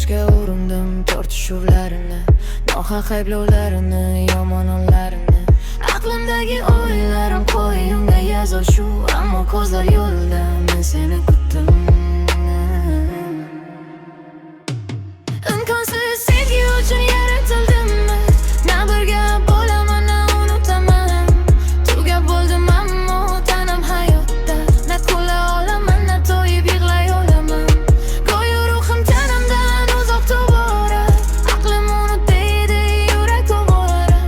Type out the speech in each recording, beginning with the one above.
unutishga urindim tortishuvlarini, nohaq ayblovlarini, yomon onlarini. Aqlimdagi o'ylarim qo'yimga yozil shu, ammo ko'zlar yo'lida men seni kutdim. Imkonsiz sevgi uchun yaratildim-mi? Na birga bo'laman, na unutaman. Tugab bo'ldim ammo tanam hayotda. Na kula olaman, na to'yib yig'lay olaman. Go'yo ruhim tanamdan uzoq tobora. Aqlim unut deydi, yurak ovora.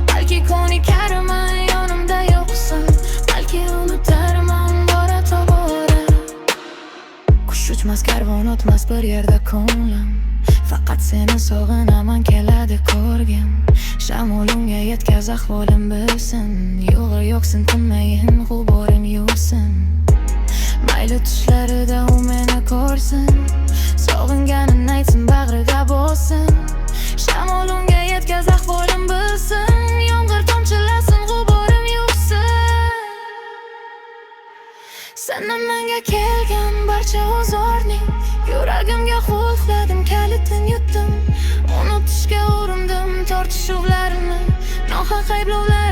Balki ko'nikarman yonimda yo'qsan, balki unutarman bora tobora. Qush uchmas, karvon o'tmas bir yerda ko'nglim. Faqat seni sog'inaman keladi ko'rgim. Shamolimga yetkaz ahvolim bilsin, yo'g'i yo'qsin tinmayin g'uborim yursin. Mayli tushlarida u meni ko'rsin, sog'inganini aytsin bag'rida bo'lsin. Shamolimga yetkaz ahvolim bilsin, yomg'ir tomchilasin g'uborim yursin. Sendan menga kelgan barcha uzorning yuragimga qulfladim, kalitini yutdim. Unutishga urindim tortishuvlarini, nohaq ayblovlarini.